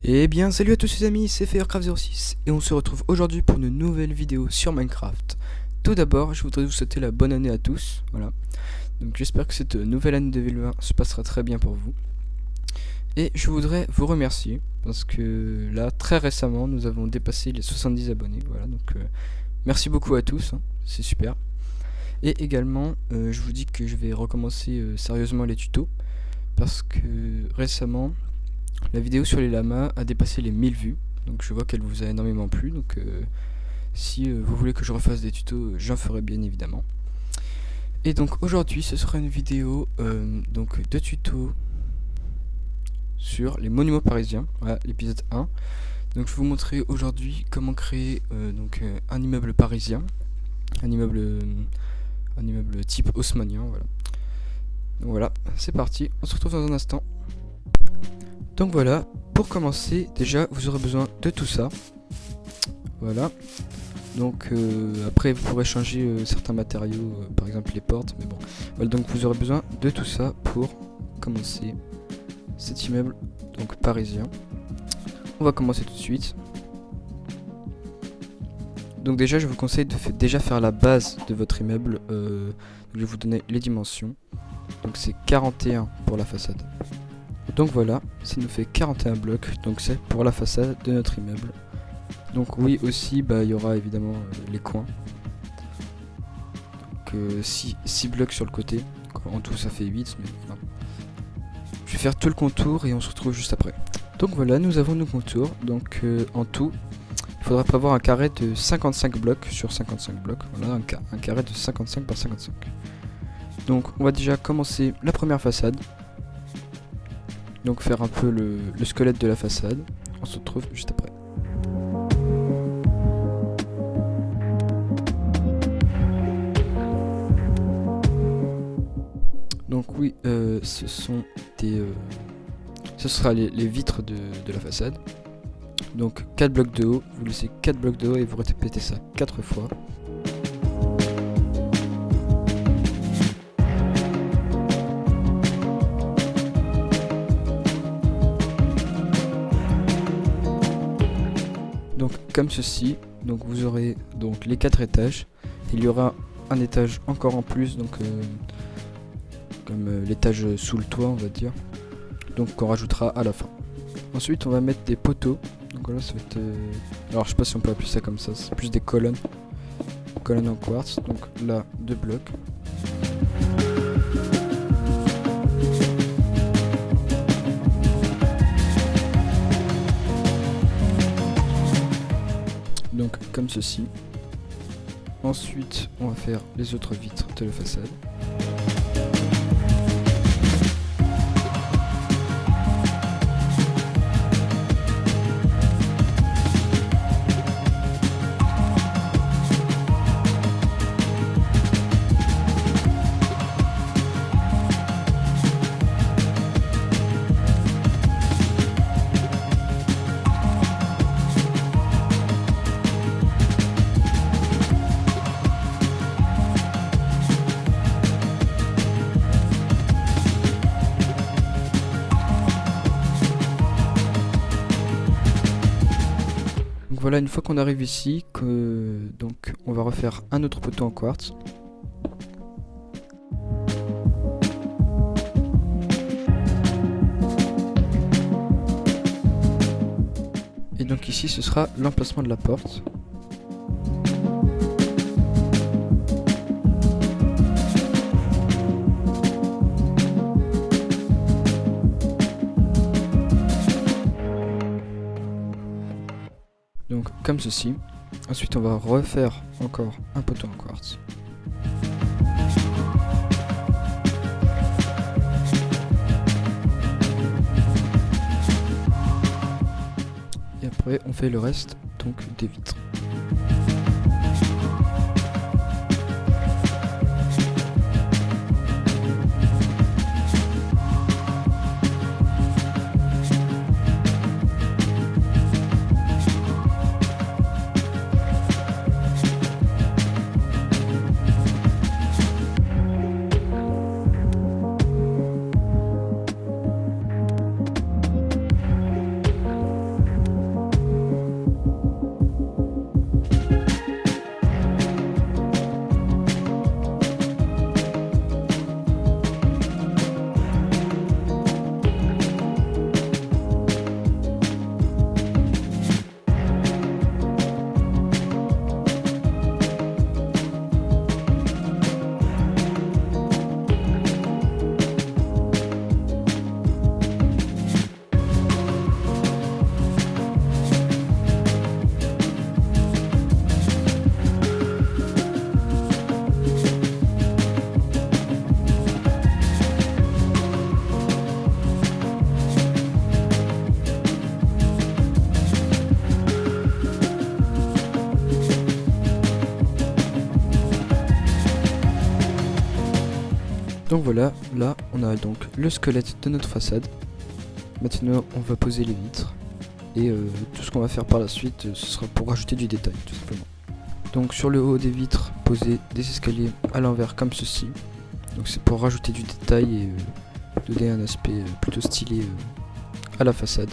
Eh bien salut à tous les amis, c'est Firecraft06 et on se retrouve aujourd'hui pour une nouvelle vidéo sur Minecraft. Tout d'abord, je voudrais vous souhaiter la bonne année à tous, voilà. Donc j'espère que cette nouvelle année 2020 se passera très bien pour vous. Et je voudrais vous remercier parce que là, très récemment, nous avons dépassé les 70 abonnés, voilà. Donc merci beaucoup à tous, hein, c'est super. Et également, je vous dis que je vais recommencer sérieusement les tutos parce que récemment, la vidéo sur les lamas a dépassé les 1000 vues, donc je vois qu'elle vous a énormément plu, donc si vous voulez que je refasse des tutos, j'en ferai bien évidemment. Et donc aujourd'hui ce sera une vidéo donc de tutos sur les monuments parisiens, voilà l'épisode 1. Donc je vais vous montrer aujourd'hui comment créer un immeuble parisien, un immeuble type haussmannien, voilà. Donc voilà, c'est parti, on se retrouve dans un instant. Donc voilà, pour commencer, déjà vous aurez besoin de tout ça. Voilà. Donc après vous pourrez changer certains matériaux, par exemple les portes, mais bon. Voilà, donc vous aurez besoin de tout ça pour commencer cet immeuble donc parisien. On va commencer tout de suite. Donc déjà je vous conseille de déjà faire la base de votre immeuble. Je vais vous donner les dimensions. Donc c'est 41 pour la façade. Donc voilà, ça nous fait 41 blocs, donc c'est pour la façade de notre immeuble. Donc oui aussi, il y aura évidemment les coins. Donc 6 blocs sur le côté, donc, en tout ça fait 8, mais voilà. Je vais faire tout le contour et on se retrouve juste après. Donc voilà, nous avons nos contours, donc en tout, il faudra prévoir un carré de 55 blocs sur 55 blocs. Voilà, un carré de 55 par 55. Donc on va déjà commencer la première façade. Donc faire un peu le squelette de la façade. On se retrouve juste après. Donc oui, ce sera les vitres de la façade. Donc 4 blocs de haut, vous laissez 4 blocs de haut et vous répétez ça 4 fois. Donc comme ceci, donc vous aurez donc les 4 étages. Il y aura un étage encore en plus, donc comme l'étage sous le toit on va dire. Donc qu'on rajoutera à la fin. Ensuite on va mettre des poteaux. Donc là ça va être alors je sais pas si on peut appeler ça comme ça, c'est plus des colonnes. Colonnes en quartz, donc là 2 blocs. Donc comme ceci. Ensuite on va faire les autres vitres de la façade. Voilà, une fois qu'on arrive ici, donc on va refaire un autre poteau en quartz. Et donc ici ce sera l'emplacement de la porte. Donc comme ceci. Ensuite on va refaire encore un poteau en quartz. Et après on fait le reste donc des vitres. Donc voilà, là on a donc le squelette de notre façade. Maintenant on va poser les vitres. Et tout ce qu'on va faire par la suite, ce sera pour rajouter du détail tout simplement. Donc sur le haut des vitres, poser des escaliers à l'envers comme ceci. Donc c'est pour rajouter du détail et donner un aspect plutôt stylé à la façade.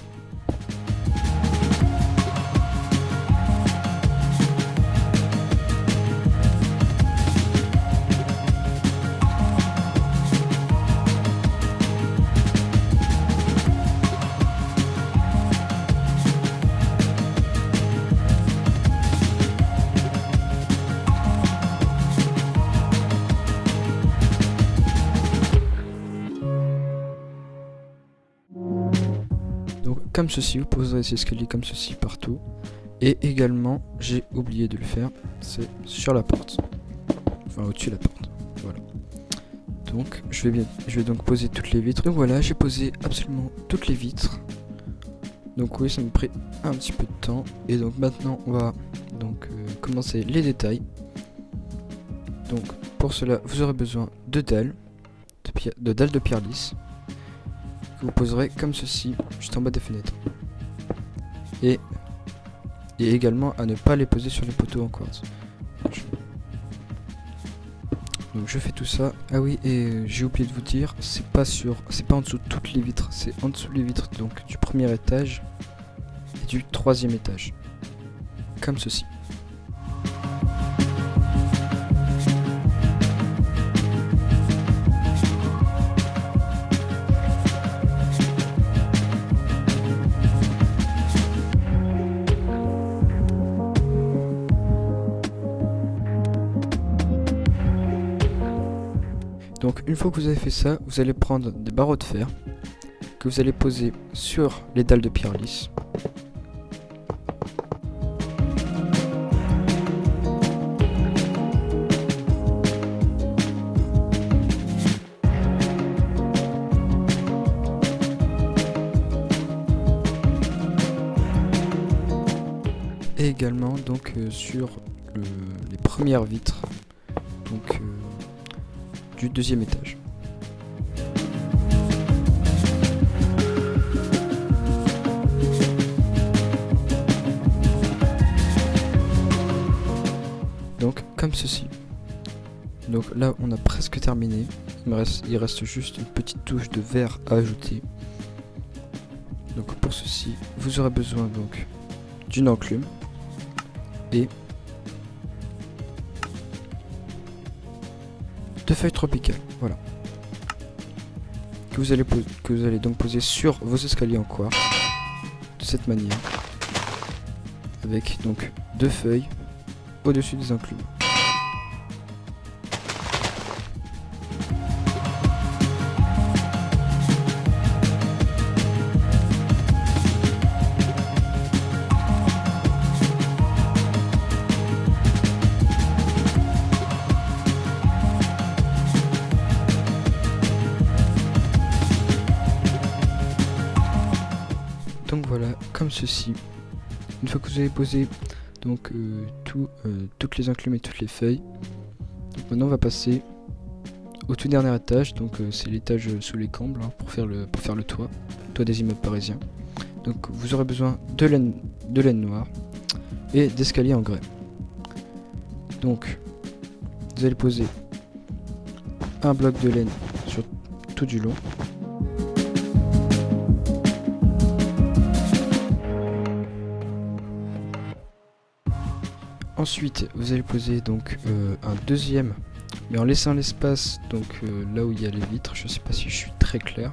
Donc comme ceci, vous poserez ces escaliers comme ceci partout. Et également, j'ai oublié de le faire, c'est sur la porte. Enfin au-dessus de la porte. Voilà. Donc je vais donc poser toutes les vitres. Donc voilà, j'ai posé absolument toutes les vitres. Donc oui, ça me pris un petit peu de temps. Et donc maintenant, on va donc commencer les détails. Donc pour cela, vous aurez besoin de dalles, de pierre lisse. Que vous poserez comme ceci, juste en bas des fenêtres. Et également à ne pas les poser sur les poteaux en quartz. Donc je fais tout ça. Ah oui, et j'ai oublié de vous dire, c'est pas en dessous de toutes les vitres, c'est en dessous les vitres donc du premier étage et du troisième étage. Comme ceci. Donc une fois que vous avez fait ça, vous allez prendre des barreaux de fer que vous allez poser sur les dalles de pierre lisse. Et également donc sur les premières vitres donc du deuxième étage. Donc comme ceci. Donc là on a presque terminé. Il reste juste une petite touche de verre à ajouter. Donc pour ceci, vous aurez besoin donc d'une enclume et de feuilles tropicales, voilà, que vous allez donc poser sur vos escaliers en quartz de cette manière, avec donc deux feuilles au-dessus des enclumes. Donc voilà, comme ceci. Une fois que vous avez posé donc toutes les enclumes et toutes les feuilles, donc maintenant on va passer au tout dernier étage. Donc c'est l'étage sous les combles hein, pour faire le toit des immeubles parisiens. Donc vous aurez besoin de laine noire et d'escaliers en grès. Donc vous allez poser un bloc de laine sur tout du long. Ensuite, vous allez poser donc un deuxième, mais en laissant l'espace donc là où il y a les vitres. Je sais pas si je suis très clair.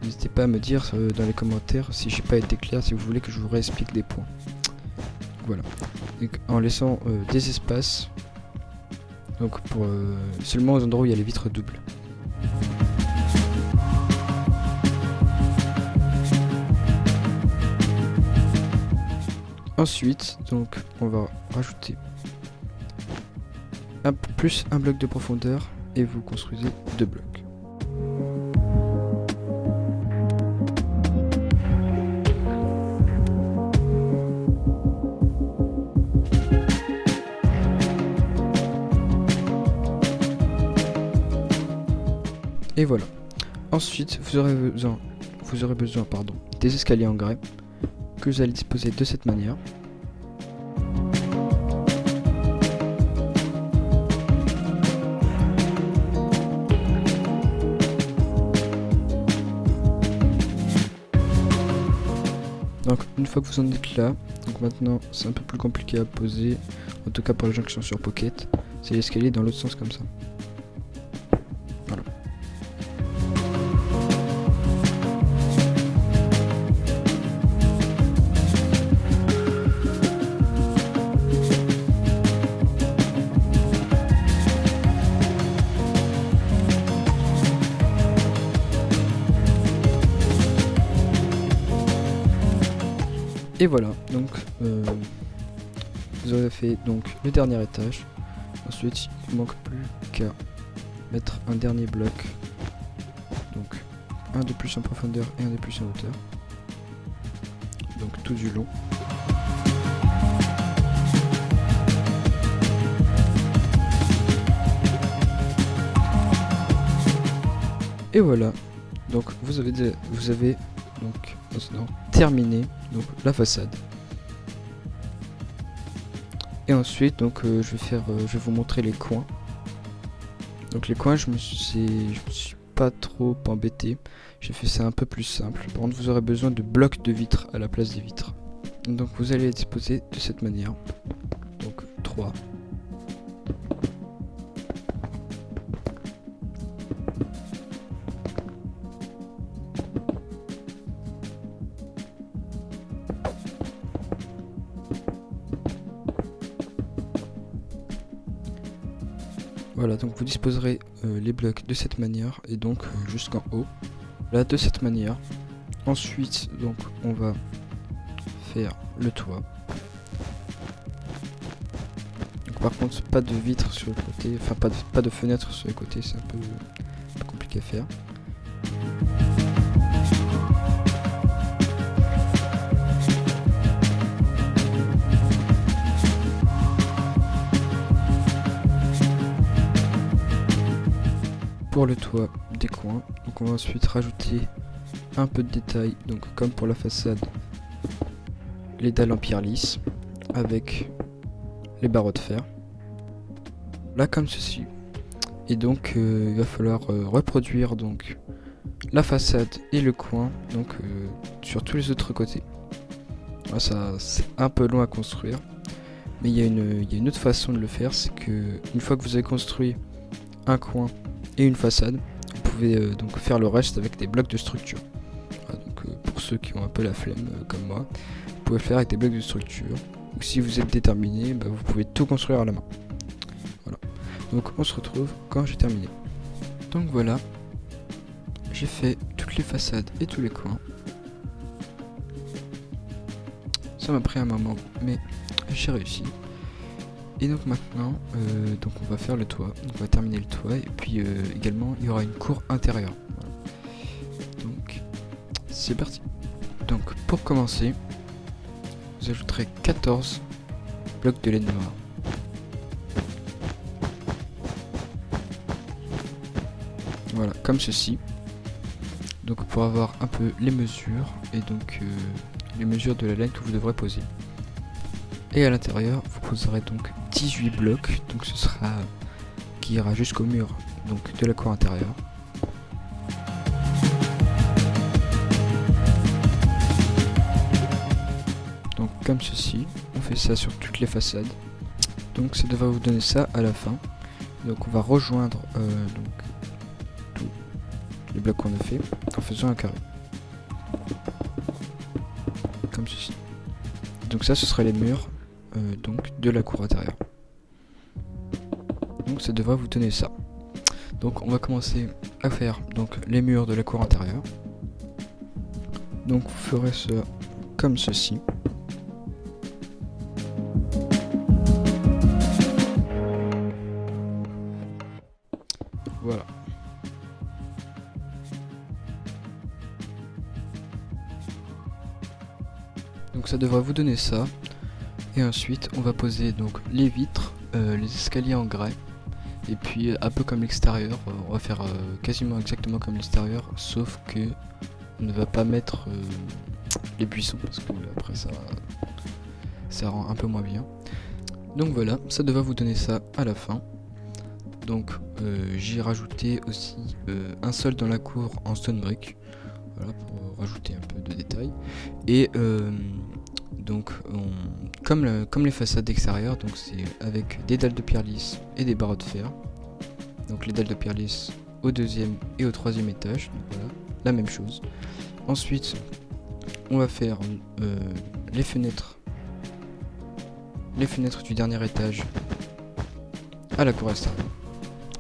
N'hésitez pas à me dire dans les commentaires si j'ai pas été clair, si vous voulez que je vous réexplique des points. Voilà. Donc, en laissant des espaces, donc pour seulement aux endroits où il y a les vitres doubles. Ensuite, donc, on va rajouter plus un bloc de profondeur et vous construisez deux blocs. Et voilà. Ensuite, vous aurez besoin des escaliers en grès que vous allez disposer de cette manière. Donc une fois que vous en êtes là, donc maintenant c'est un peu plus compliqué à poser, en tout cas pour les gens qui sont sur Pocket, c'est l'escalier dans l'autre sens comme ça. Voilà. Et voilà, donc vous aurez fait donc le dernier étage. Ensuite, il ne manque plus qu'à mettre un dernier bloc. Donc un de plus en profondeur et un de plus en hauteur. Donc tout du long. Et voilà. Donc vous avez donc maintenant terminé donc la façade. Et ensuite donc je vais vous montrer les coins. Donc les coins je me suis pas trop embêté. J'ai fait ça un peu plus simple. Par contre vous aurez besoin de blocs de vitres à la place des vitres. Donc vous allez les disposer de cette manière. Donc 3. Voilà, donc vous disposerez les blocs de cette manière et donc jusqu'en haut, là de cette manière. Ensuite, donc on va faire le toit. Donc, par contre, pas de vitres sur le côté, enfin pas de fenêtres sur les côtés, c'est un peu compliqué à faire. Pour le toit des coins, donc on va ensuite rajouter un peu de détails, donc comme pour la façade, les dalles en pierre lisse avec les barreaux de fer, là comme ceci. Et donc il va falloir reproduire donc la façade et le coin donc sur tous les autres côtés. Là, ça c'est un peu long à construire, mais il y a une autre façon de le faire, c'est que une fois que vous avez construit un coin et une façade, vous pouvez donc faire le reste avec des blocs de structure. Voilà, donc pour ceux qui ont un peu la flemme comme moi, vous pouvez le faire avec des blocs de structure. Ou si vous êtes déterminé, bah, vous pouvez tout construire à la main. Voilà. Donc on se retrouve quand j'ai terminé. Donc voilà, j'ai fait toutes les façades et tous les coins. Ça m'a pris un moment, mais j'ai réussi. Et donc maintenant, donc on va faire le toit, donc on va terminer le toit et puis également il y aura une cour intérieure. Voilà. Donc c'est parti. Donc pour commencer, vous ajouterez 14 blocs de laine noire. Voilà, comme ceci. Donc pour avoir un peu les mesures et donc les mesures de la laine que vous devrez poser. Et à l'intérieur, vous poserez donc 18 blocs, donc ce sera qui ira jusqu'au mur donc de la cour intérieure. Donc comme ceci, on fait ça sur toutes les façades. Donc ça devrait vous donner ça à la fin. Donc on va rejoindre donc tous les blocs qu'on a fait en faisant un carré. Comme ceci. Donc ça ce sera les murs donc de la cour intérieure. Donc ça devrait vous donner ça. Donc on va commencer à faire donc les murs de la cour intérieure. Donc vous ferez ça comme ceci. Voilà. Donc ça devrait vous donner ça. Et ensuite on va poser donc les vitres, les escaliers en grès Et puis un peu comme l'extérieur, on va faire quasiment exactement comme l'extérieur, sauf que on ne va pas mettre les buissons parce que après ça rend un peu moins bien. Donc voilà, ça devrait vous donner ça à la fin. Donc j'ai rajouté aussi un sol dans la cour en stone brick, voilà, pour rajouter un peu de détails. Et donc comme les façades extérieures, donc c'est avec des dalles de pierre lisse et des barreaux de fer. Donc les dalles de pierre lisse au deuxième et au troisième étage, donc voilà, la même chose. Ensuite on va faire les fenêtres du dernier étage à la cour extérieure.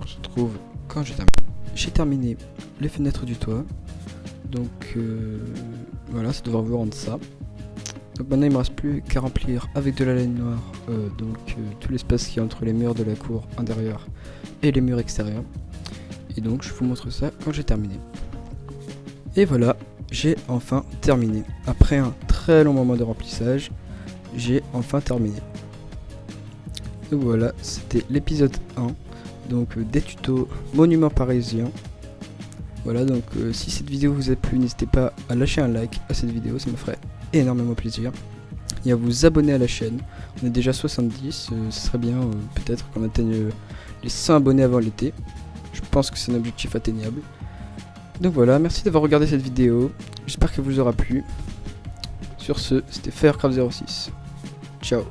On se retrouve quand j'ai terminé. J'ai terminé les fenêtres du toit. Donc voilà, ça devrait vous rendre ça. Donc maintenant il me reste plus qu'à remplir avec de la laine noire tout l'espace qui est entre les murs de la cour intérieure et les murs extérieurs. Et donc je vous montre ça quand j'ai terminé. Et voilà, j'ai enfin terminé. Après un très long moment de remplissage, j'ai enfin terminé. Donc voilà, c'était l'épisode 1, donc des tutos monuments parisiens. Voilà, donc si cette vidéo vous a plu, n'hésitez pas à lâcher un like à cette vidéo, ça me ferait énormément plaisir. Et à vous abonner à la chaîne, on est déjà 70, ce serait bien peut-être qu'on atteigne les 100 abonnés avant l'été. Je pense que c'est un objectif atteignable. Donc voilà, merci d'avoir regardé cette vidéo, j'espère qu'elle vous aura plu. Sur ce, c'était Firecraft06. Ciao.